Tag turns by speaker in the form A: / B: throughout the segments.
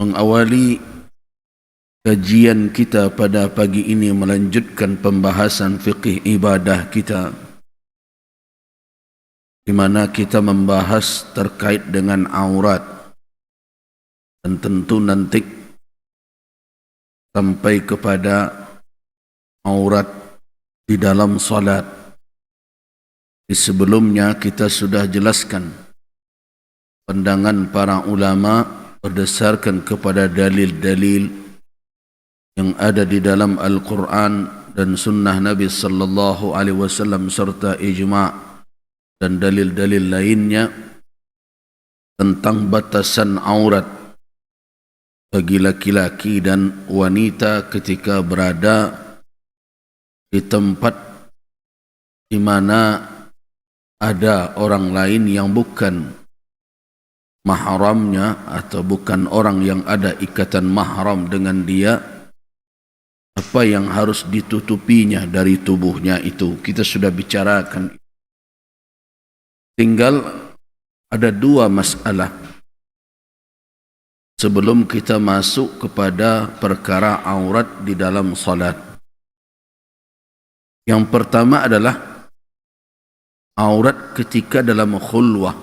A: Mengawali kajian kita pada pagi ini melanjutkan pembahasan fiqih ibadah kita, di mana kita membahas terkait dengan aurat, dan tentu nanti sampai kepada aurat di dalam salat. Di sebelumnya kita sudah jelaskan pandangan para ulama berdasarkan kepada dalil-dalil yang ada di dalam Al-Quran dan Sunnah Nabi Sallallahu Alaihi Wasallam serta ijma' dan dalil-dalil lainnya tentang batasan aurat bagi laki-laki dan wanita ketika berada di tempat di mana ada orang lain yang bukan mahramnya atau bukan orang yang ada ikatan mahram dengan dia. Apa yang harus ditutupinya dari tubuhnya itu kita sudah bicarakan. Tinggal ada dua masalah sebelum kita masuk kepada perkara aurat di dalam salat. Yang pertama adalah aurat ketika dalam khulwah,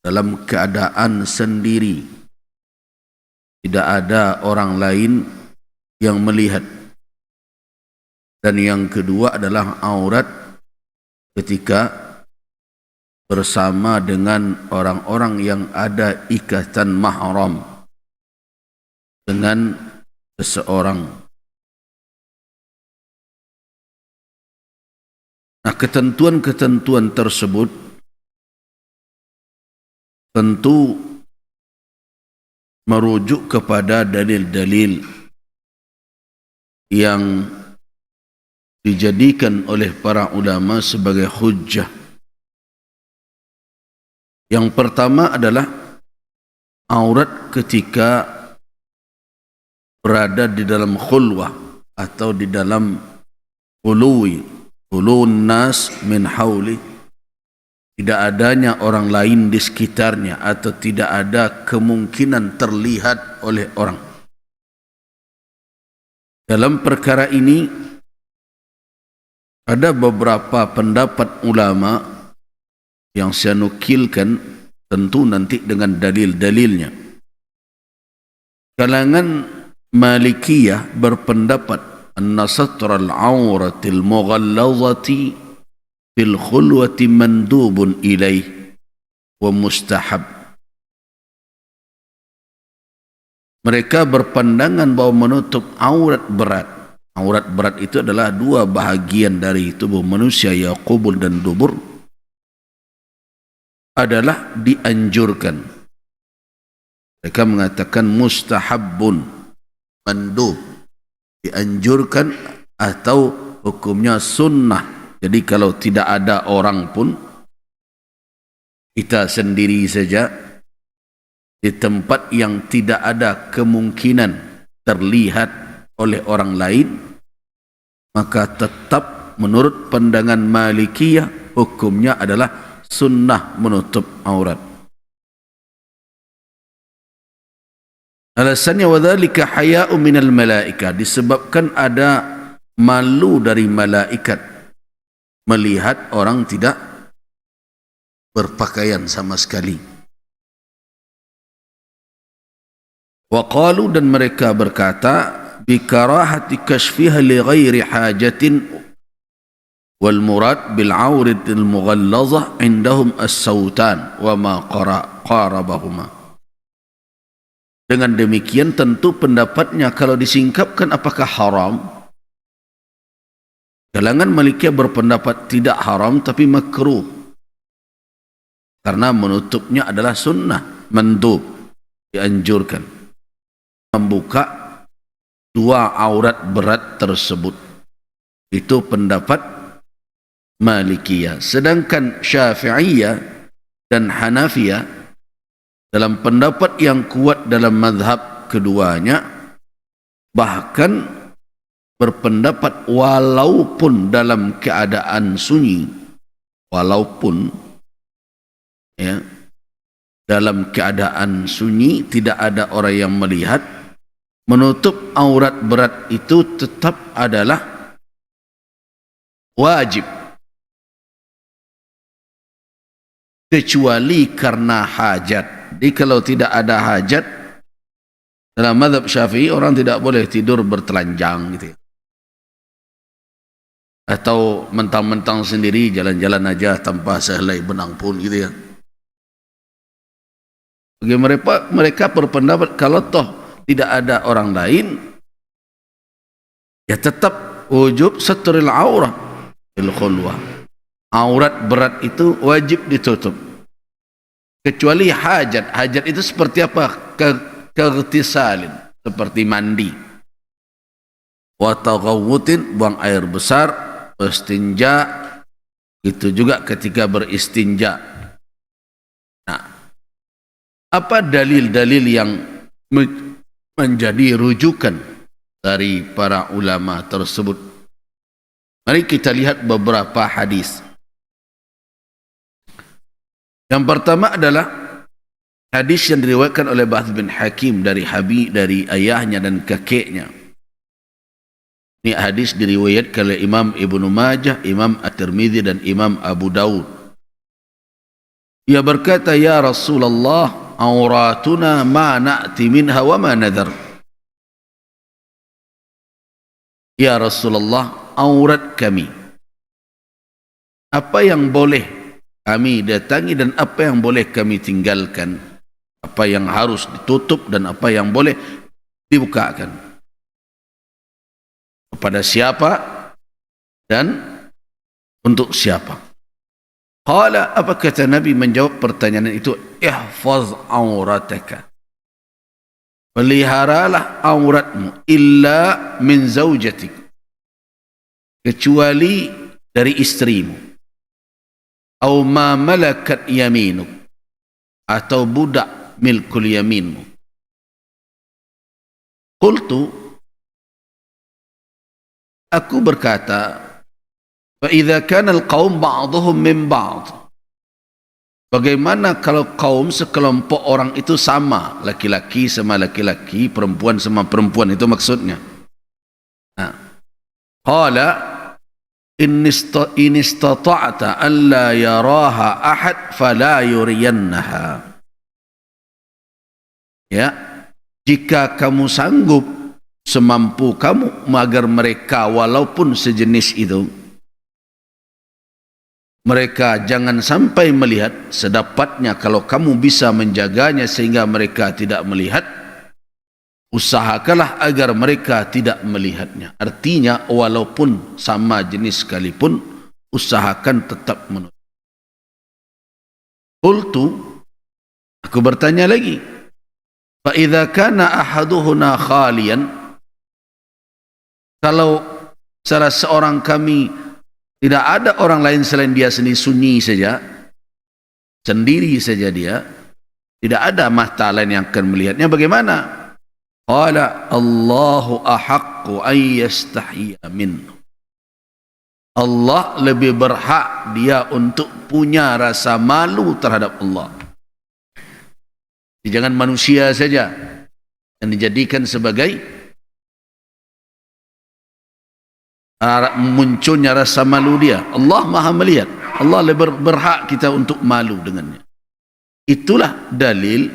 A: dalam keadaan sendiri, tidak ada orang lain yang melihat. Dan yang kedua adalah aurat ketika bersama dengan orang-orang yang ada ikatan mahram dengan seseorang. Nah, ketentuan-ketentuan tersebut tentu merujuk kepada dalil-dalil yang dijadikan oleh para ulama sebagai hujjah. Yang pertama adalah aurat ketika berada di dalam khulwah atau di dalam ulun nas min hauli, tidak adanya orang lain di sekitarnya atau tidak ada kemungkinan terlihat oleh orang. Dalam perkara ini ada beberapa pendapat ulama yang saya nukilkan, tentu nanti dengan dalil-dalilnya. Kalangan Malikiyah berpendapat anna satral auratil mughallazati fil khulwati mandubun ilaih wa mustahab. Mereka berpandangan bahwa menutup aurat berat. Aurat berat itu adalah dua bahagian dari tubuh manusia, ya qubul dan dubur, adalah dianjurkan. Mereka mengatakan mustahabbun, mandub, dianjurkan atau hukumnya sunnah. Jadi kalau tidak ada orang pun, kita sendiri saja di tempat yang tidak ada kemungkinan terlihat oleh orang lain, maka tetap menurut pandangan Malikiyah hukumnya adalah sunnah menutup aurat. Alasannya wadzalika haya'u minal malaika, disebabkan ada malu dari malaikat melihat orang tidak berpakaian sama sekali. Wa qalu, dan mereka berkata, bikarahati kashfiha li ghairi hajatin wal murad bil auratil mughallazah indahum as-sautan wa ma qarabahuma. Dengan demikian tentu pendapatnya kalau disingkapkan apakah haram? Kalangan Malikiyah berpendapat tidak haram tapi makruh, karena menutupnya adalah sunnah, mandub, dianjurkan. Membuka dua aurat berat tersebut, itu pendapat Malikiyah. Sedangkan Syafi'iyah dan Hanafiyah dalam pendapat yang kuat dalam mazhab keduanya, bahkan berpendapat walaupun dalam keadaan sunyi, walaupun ya, dalam keadaan sunyi, tidak ada orang yang melihat, menutup aurat berat itu tetap adalah wajib, kecuali karena hajat. Jadi kalau tidak ada hajat, dalam mazhab Syafi'i orang tidak boleh tidur bertelanjang gitu ya. Atau mentang-mentang sendiri jalan-jalan aja tanpa sehelai benang pun gitu ya. Bagi mereka berpendapat kalau toh tidak ada orang lain, ya tetap wujub satrul aurat bil khulwah. Aurat berat itu wajib ditutup. Kecuali hajat. Hajat itu seperti apa? Keghtisalin, seperti mandi. Wa taghawutin, buang air besar, istinja, itu juga ketika beristinja. Nah, apa dalil-dalil yang menjadi rujukan dari para ulama tersebut? Mari kita lihat beberapa hadis. Yang pertama adalah hadis yang diriwayatkan oleh Bahz bin Hakim dari dari ayahnya dan kakeknya. Ini hadis diriwayatkan oleh Imam Ibnu Majah, Imam At-Tirmidzi dan Imam Abu Daud. Ia berkata, "Ya Rasulullah, auratuna ma na'ti minha wa ma nadhar." Ya Rasulullah, aurat kami, apa yang boleh kami datangi dan apa yang boleh kami tinggalkan, apa yang harus ditutup dan apa yang boleh dibukakan, kepada siapa dan untuk siapa. Qala, apa kata Nabi menjawab pertanyaan itu? Ihfaz aurataka, peliharalah auratmu, illa min zaujatik, kecuali dari istrimu, atau ma malakat yaminuk, atau budak milkul yaminmu. Qultu, aku berkata, fa idza kana al-qaum ba'dhum min ba'd, bagaimana kalau kaum sekelompok orang itu sama, laki-laki sama laki-laki, perempuan sama perempuan, itu maksudnya. Nah, qala in istata'ta an la yaraha ahad fala yuriyannaha. Ya, jika kamu sanggup semampu kamu agar mereka walaupun sejenis itu, mereka jangan sampai melihat, sedapatnya kalau kamu bisa menjaganya sehingga mereka tidak melihat, usahakanlah agar mereka tidak melihatnya. Artinya walaupun sama jenis sekalipun, usahakan tetap menutup. Qultu, aku bertanya lagi, fa idza kana ahaduhuna khalian, kalau salah seorang kami tidak ada orang lain selain dia sendiri, sunyi saja, sendiri saja dia, tidak ada mata lain yang akan melihatnya, bagaimana? Qala Allahu ahaqqu an yastahyiya minhu. Allah lebih berhak dia untuk punya rasa malu terhadap Allah. Jangan manusia saja yang dijadikan sebagai munculnya rasa malu dia. Allah maha melihat. Allah lebih berhak kita untuk malu dengannya. Itulah dalil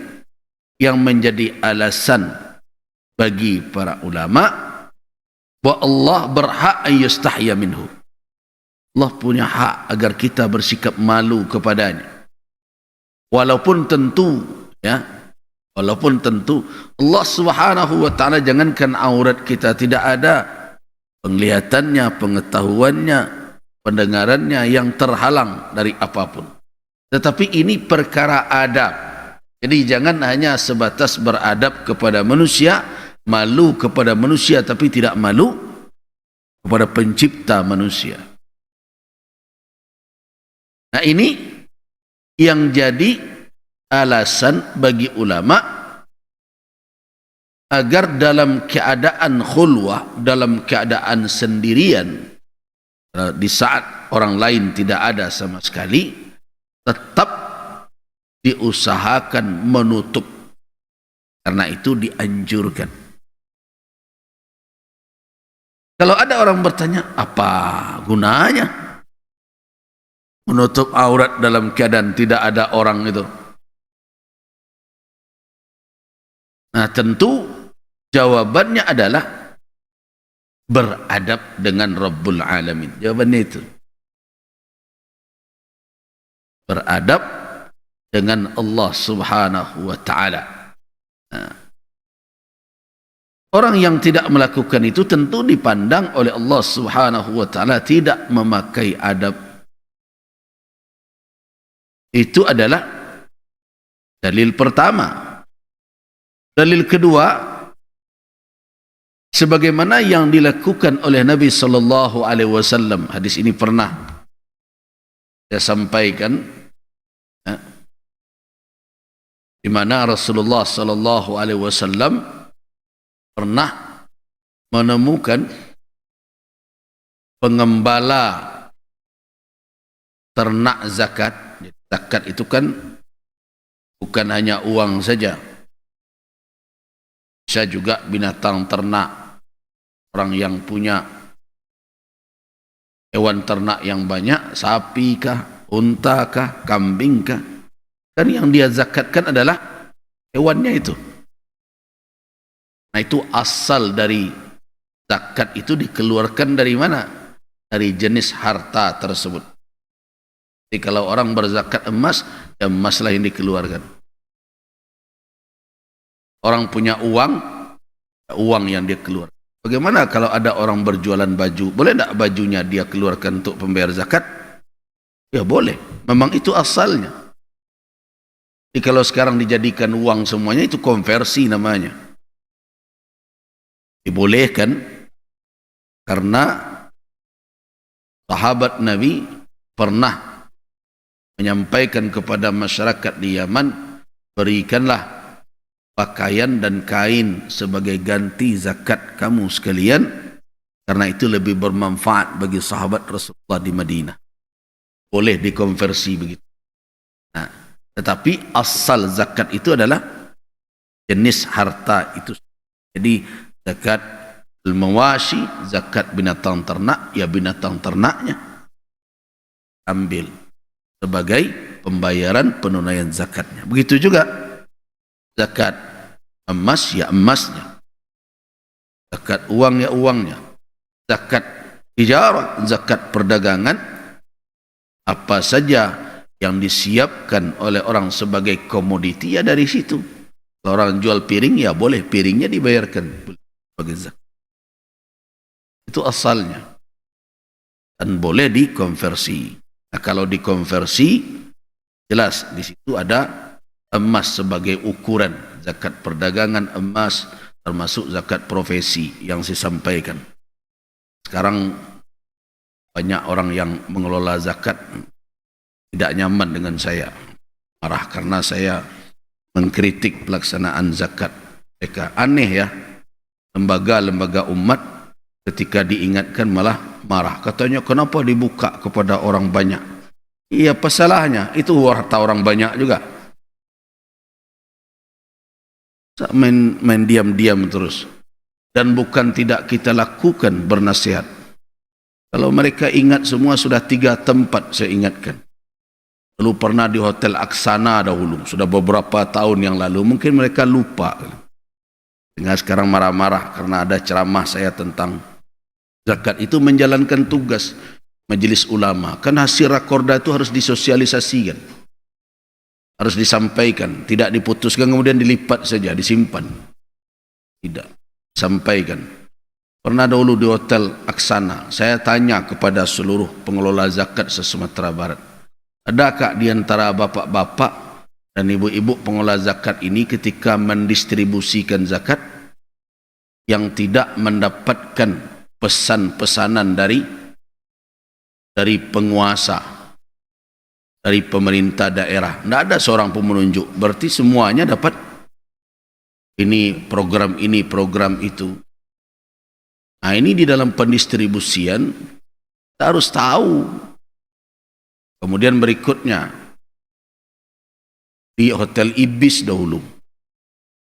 A: yang menjadi alasan bagi para ulama bahwa Allah berhak ayyastahya minhu. Allah punya hak agar kita bersikap malu kepadanya. Walaupun tentu, ya, walaupun tentu Allah Subhanahu wa taala jangankan aurat kita, tidak ada penglihatannya, pengetahuannya, pendengarannya yang terhalang dari apapun. Tetapi ini perkara adab. Jadi jangan hanya sebatas beradab kepada manusia, malu kepada manusia, tapi tidak malu kepada pencipta manusia. Nah, ini yang jadi alasan bagi ulama agar dalam keadaan khulwah, dalam keadaan sendirian, di saat orang lain tidak ada sama sekali, tetap diusahakan menutup. Karena itu dianjurkan. Kalau ada orang bertanya, apa gunanya menutup aurat dalam keadaan tidak ada orang itu? Nah, tentu jawabannya adalah beradab dengan Rabbul Alamin. Jawabannya itu. Beradab dengan Allah Subhanahu wa ta'ala. Nah, orang yang tidak melakukan itu tentu dipandang oleh Allah Subhanahu wa ta'ala tidak memakai adab. Itu adalah dalil pertama. Dalil kedua, sebagaimana yang dilakukan oleh Nabi sallallahu alaihi wasallam. Hadis ini pernah saya sampaikan, di mana Rasulullah sallallahu alaihi wasallam pernah menemukan pengembala ternak zakat. Zakat itu kan bukan hanya uang saja, bisa juga binatang ternak. Orang yang punya hewan ternak yang banyak, sapi kah, unta kah, kambing kah, kan yang dia zakatkan adalah hewannya itu. Nah, itu asal dari zakat itu dikeluarkan dari mana? Dari jenis harta tersebut. Jadi kalau orang berzakat emas, ya emaslah yang dikeluarkan. Orang punya uang, uang yang dia keluar. Bagaimana kalau ada orang berjualan baju? Boleh tak bajunya dia keluarkan untuk pembayar zakat? Ya boleh. Memang itu asalnya. Jadi kalau sekarang dijadikan uang semuanya, itu konversi namanya. Dibolehkan karena sahabat Nabi pernah menyampaikan kepada masyarakat di Yaman, berikanlah pakaian dan kain sebagai ganti zakat kamu sekalian, karena itu lebih bermanfaat bagi sahabat Rasulullah di Madinah. Boleh dikonversi begitu. Nah, tetapi asal zakat itu adalah jenis harta itu. Jadi zakat al-mawashi, zakat binatang ternak, ya binatang ternaknya ambil sebagai pembayaran penunaian zakatnya. Begitu juga zakat emas, ya emasnya. Zakat uang, ya uangnya. Zakat tijarah, zakat perdagangan, apa saja yang disiapkan oleh orang sebagai komoditi, ya dari situ. Kalau orang jual piring, ya boleh piringnya dibayarkan sebagai zakat. Itu asalnya. Dan boleh dikonversi. Nah, kalau dikonversi, jelas di situ ada emas sebagai ukuran. Zakat perdagangan emas, termasuk zakat profesi yang saya sampaikan. Sekarang banyak orang yang mengelola zakat tidak nyaman dengan saya, marah karena saya mengkritik pelaksanaan zakat mereka. Aneh ya, lembaga-lembaga umat ketika diingatkan malah marah. Katanya kenapa dibuka kepada orang banyak? Iya, apa salahnya? Itu harta orang banyak juga. Main diam-diam terus. Dan bukan tidak kita lakukan bernasihat. Kalau mereka ingat semua, sudah 3 tempat saya ingatkan. Dulu pernah di Hotel Aksana dahulu, sudah beberapa tahun yang lalu. Mungkin mereka lupa. Sehingga sekarang marah-marah karena ada ceramah saya tentang zakat. Itu menjalankan tugas majelis ulama. Kan hasil rakorda itu harus disosialisasikan, harus disampaikan, tidak diputuskan kemudian dilipat saja, disimpan. Tidak, sampaikan. Pernah dahulu di Hotel Aksana, saya tanya kepada seluruh pengelola zakat se-Sumatera Barat, adakah di antara bapak-bapak dan ibu-ibu pengelola zakat ini ketika mendistribusikan zakat yang tidak mendapatkan pesan-pesanan dari penguasa, dari pemerintah daerah? Tidak ada seorang pun menunjuk. Berarti semuanya dapat ini program itu. Nah, ini di dalam pendistribusian kita harus tahu. Kemudian berikutnya, di Hotel Ibis dahulu.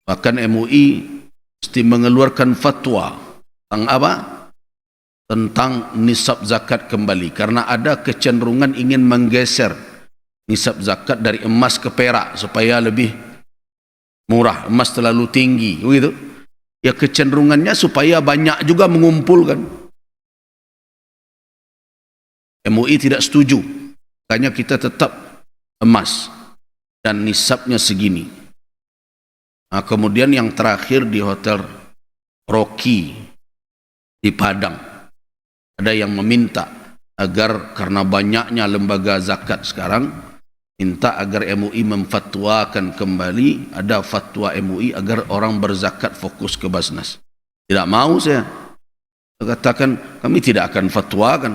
A: Bahkan MUI mesti mengeluarkan fatwa tentang apa? Tentang nisab zakat kembali, karena ada kecenderungan ingin menggeser nisab zakat dari emas ke perak supaya lebih murah. Emas terlalu tinggi, begitu. Ya, kecenderungannya supaya banyak juga mengumpulkan. MUI tidak setuju, makanya kita tetap emas dan nisabnya segini. Nah, kemudian yang terakhir di Hotel Rocky di Padang, ada yang meminta agar karena banyaknya lembaga zakat sekarang, minta agar MUI memfatwakan kembali, ada fatwa MUI agar orang berzakat fokus ke Basnas. Tidak mau saya. Saya katakan kami tidak akan fatwakan,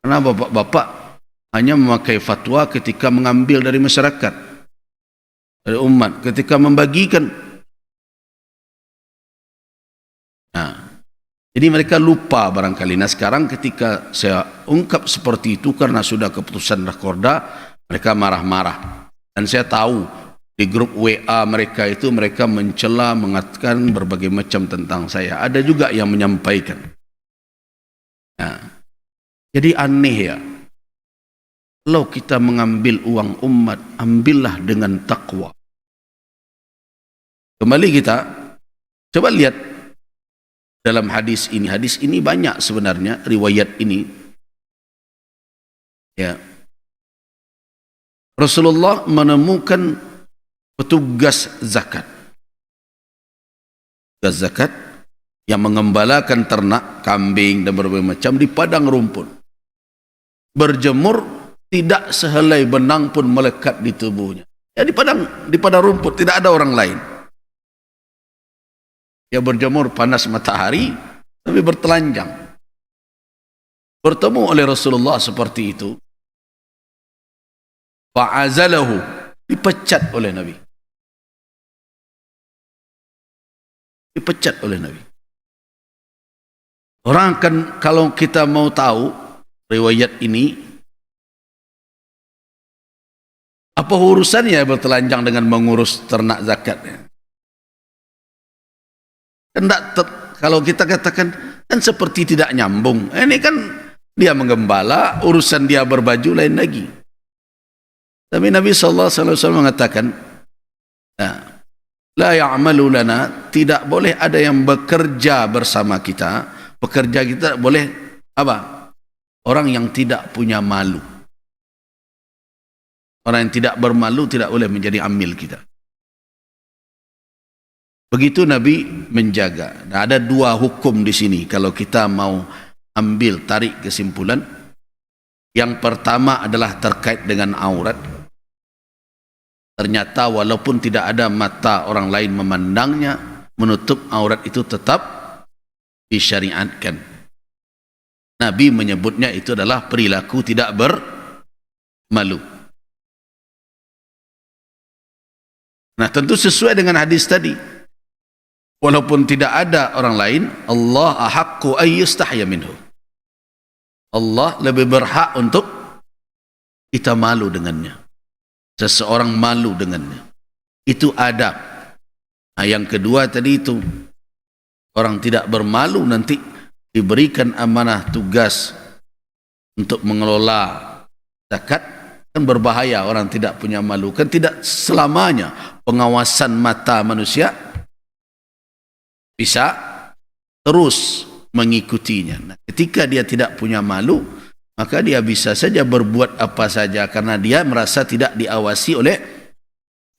A: karena bapak-bapak hanya memakai fatwa ketika mengambil dari masyarakat, dari umat, ketika membagikan. Nah, jadi mereka lupa barangkali. Nah, sekarang ketika saya ungkap seperti itu karena sudah keputusan Rakorda, mereka marah-marah. Dan saya tahu di grup WA mereka itu mereka mencela, mengatakan berbagai macam tentang saya. Ada juga yang menyampaikan. Nah, jadi aneh ya. Kalau kita mengambil uang umat, ambillah dengan takwa. Kembali kita coba lihat dalam hadis ini. Hadis ini banyak sebenarnya riwayat ini. Ya. Rasulullah menemukan petugas zakat. Petugas zakat yang mengembalakan ternak, kambing dan berbagai macam di padang rumput. Berjemur, tidak sehelai benang pun melekat di tubuhnya. Ya, di padang rumput, tidak ada orang lain. Ya, berjemur panas matahari, tapi bertelanjang. Bertemu oleh Rasulullah seperti itu. Fa'azalahu, dipecat oleh Nabi. Dipecat oleh Nabi. Orang akan, kalau kita mau tahu riwayat ini, apa urusannya bertelanjang dengan mengurus ternak zakatnya? Kalau kita katakan kan seperti tidak nyambung. Ini kan dia menggembala, urusan dia berbaju lain lagi. Tapi Nabi SAW mengatakan, la ya'malu lana, tidak boleh ada yang bekerja bersama kita. Pekerja kita boleh apa? Orang yang tidak punya malu. Orang yang tidak bermalu tidak boleh menjadi amil kita. Begitu Nabi menjaga. Nah, ada dua hukum di sini kalau kita mau ambil tarik kesimpulan. Yang pertama adalah terkait dengan aurat. Ternyata walaupun tidak ada mata orang lain memandangnya, menutup aurat itu tetap disyariatkan. Nabi menyebutnya itu adalah perilaku tidak bermalu. Nah, tentu sesuai dengan hadis tadi. Walaupun tidak ada orang lain, Allah ahaqqu ayyustahya minhu. Allah lebih berhak untuk kita malu dengannya. Seseorang malu dengannya. Itu adab. Nah, yang kedua tadi itu, orang tidak bermalu nanti diberikan amanah tugas untuk mengelola zakat, kan berbahaya. Orang tidak punya malu, kan tidak selamanya pengawasan mata manusia bisa terus mengikutinya. Nah, ketika dia tidak punya malu, maka dia bisa saja berbuat apa saja karena dia merasa tidak diawasi oleh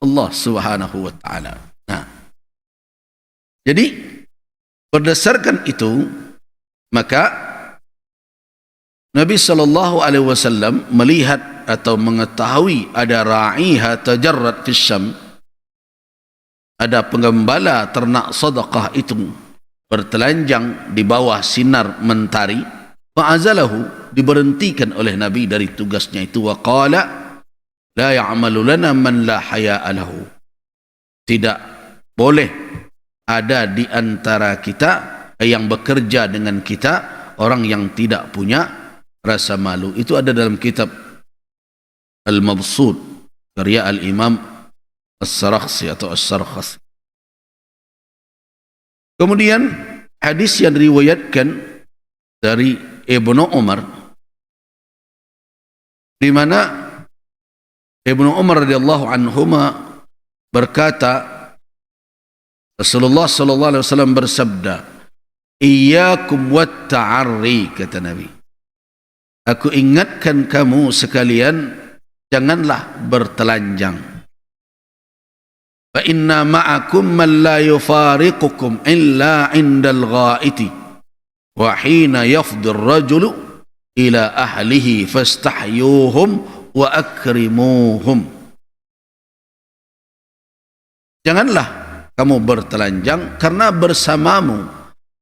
A: Allah Subhanahu wa taala. Nah, jadi berdasarkan itu maka Nabi SAW melihat atau mengetahui ada ra'iha tajarrad fi syam, ada penggembala ternak sedekah itu bertelanjang di bawah sinar mentari. Fa'azalahu, diberhentikan oleh Nabi dari tugasnya itu. Wa qala la ya'malu lana man la haya'a lahu, tidak boleh ada di antara kita yang bekerja dengan kita orang yang tidak punya rasa malu. Itu ada dalam kitab Al-Mabsut karya Al-Imam As-Sarakhsi atau As-Sarkhasi. Kemudian hadis yang diriwayatkan dari Ibnu Umar, di mana Ibnu Umar radhiyallahu anhuma berkata, Rasulullah sallallahu alaihi wasallam bersabda, "Iyyakum wat ta'arri," kata Nabi. Aku ingatkan kamu sekalian, janganlah bertelanjang. Fa inna ma'akum man la yufariqukum illa 'indal ghaiti wa hina yafdi ar-rajulu ila ahlihi fastahyuhum wa akrimuhum. Janganlah kamu bertelanjang karena bersamamu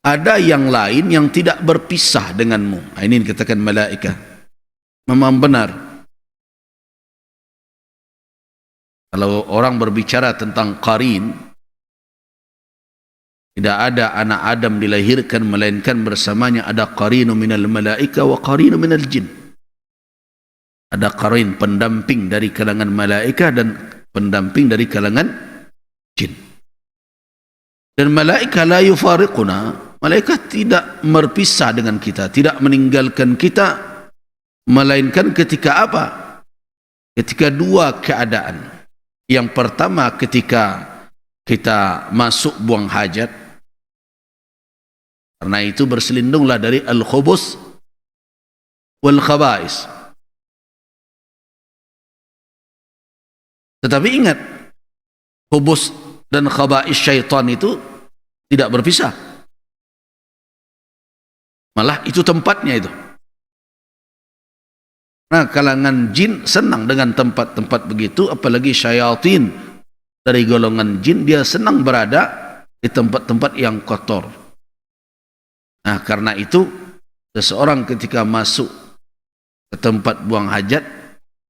A: ada yang lain yang tidak berpisah denganmu. Ini dikatakan malaikat. Memang benar. Kalau orang berbicara tentang qarin, tidak ada anak Adam dilahirkan melainkan bersamanya ada qarinu minal malaika wa qarinu minal jin. Ada qarin, pendamping dari kalangan malaikat dan pendamping dari kalangan jin. Dan malaikat la yufariquna, malaikat tidak berpisah dengan kita, tidak meninggalkan kita, melainkan ketika apa? Ketika dua keadaan. Yang pertama ketika kita masuk buang hajat, karena itu berselindunglah dari al-khubus wal khaba'is. Tetapi ingat, khubus dan khaba'is syaitan itu tidak berpisah. Malah itu tempatnya itu. Nah, kalangan jin senang dengan tempat-tempat begitu, apalagi syaitan dari golongan jin, dia senang berada di tempat-tempat yang kotor. Nah, karena itu seseorang ketika masuk ke tempat buang hajat,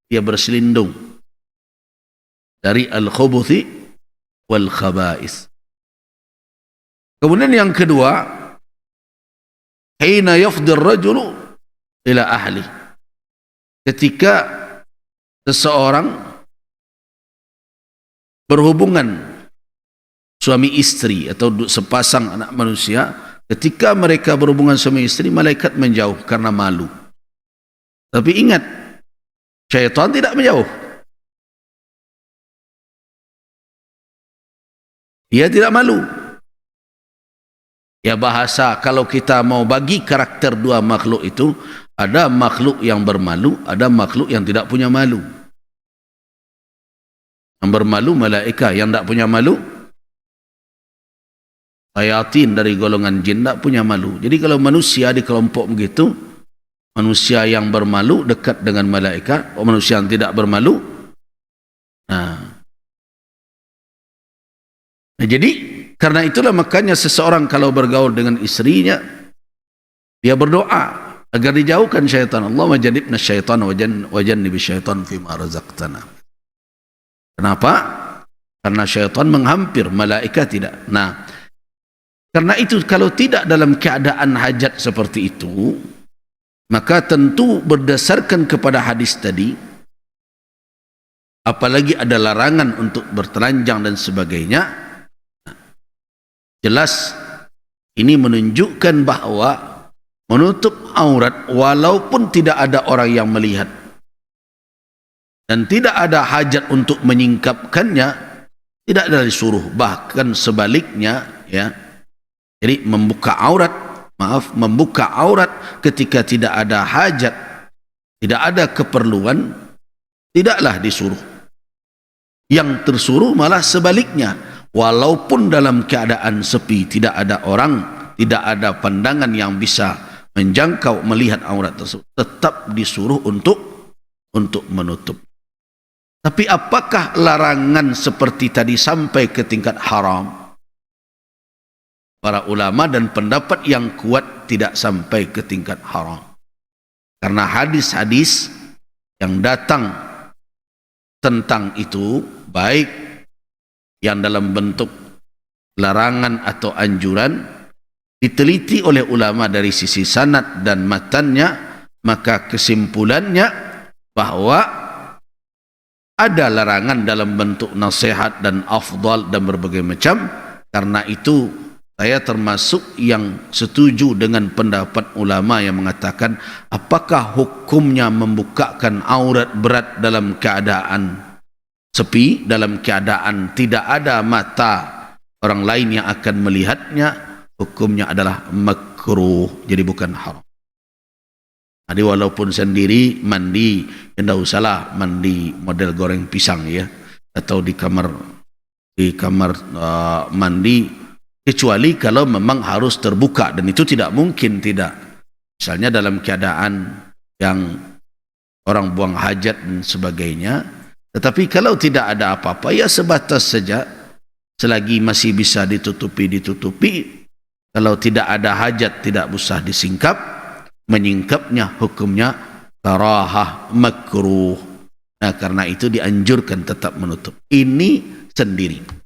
A: dia berselindung dari al-khubuthi wal khaba'is. Kemudian yang kedua, hina yafdir rajulu ila ahli. Ketika seseorang berhubungan suami istri atau sepasang anak manusia, ketika mereka berhubungan suami istri, malaikat menjauh karena malu. Tapi ingat, syaitan tidak menjauh. Dia tidak malu. Ya, bahasa kalau kita mau bagi karakter dua makhluk itu, ada makhluk yang bermalu, ada makhluk yang tidak punya malu. Yang bermalu malaikat, yang tidak punya malu syaitan dari golongan jin, tidak punya malu. Jadi kalau manusia di kelompok begitu, manusia yang bermalu dekat dengan malaikat, manusia yang tidak bermalu. Nah, jadi karena itulah makanya seseorang kalau bergaul dengan istrinya, dia berdoa agar dijauhkan syaitan. Allahumma jannibna syaitan wa jannibi syaitan fima razaqtana. Kenapa? Karena syaitan menghampir, malaikat tidak. Nah, karena itu kalau tidak dalam keadaan hajat seperti itu, maka tentu berdasarkan kepada hadis tadi, apalagi ada larangan untuk bertelanjang dan sebagainya, jelas ini menunjukkan bahwa menutup aurat walaupun tidak ada orang yang melihat dan tidak ada hajat untuk menyingkapkannya, tidak ada disuruh, bahkan sebaliknya, ya. Jadi membuka aurat ketika tidak ada hajat, tidak ada keperluan, tidaklah disuruh. Yang tersuruh malah sebaliknya, walaupun dalam keadaan sepi, tidak ada orang, tidak ada pandangan yang bisa menjangkau melihat aurat tersebut, tetap disuruh untuk menutup. Tapi apakah larangan seperti tadi sampai ke tingkat haram? Para ulama dan pendapat yang kuat tidak sampai ke tingkat haram. Karena hadis-hadis yang datang tentang itu, baik yang dalam bentuk larangan atau anjuran, diteliti oleh ulama dari sisi sanad dan matannya, maka kesimpulannya bahwa Ada larangan dalam bentuk nasihat dan afdal dan berbagai macam. Karena itu saya termasuk yang setuju dengan pendapat ulama yang mengatakan apakah hukumnya membukakan aurat berat dalam keadaan sepi, dalam keadaan tidak ada mata orang lain yang akan melihatnya, hukumnya adalah makruh, jadi bukan haram. Jadi walaupun sendiri mandi, tidak usahlah mandi model goreng pisang ya, atau di kamar mandi, kecuali kalau memang harus terbuka, dan itu tidak mungkin tidak. Misalnya dalam keadaan yang orang buang hajat dan sebagainya. Tetapi kalau tidak ada apa-apa, ya sebatas saja, selagi masih bisa ditutupi. Kalau tidak ada hajat, tidak usah disingkap. Menyingkapnya hukumnya karahah, makruh. Nah, karena itu dianjurkan tetap menutup. Ini sendiri.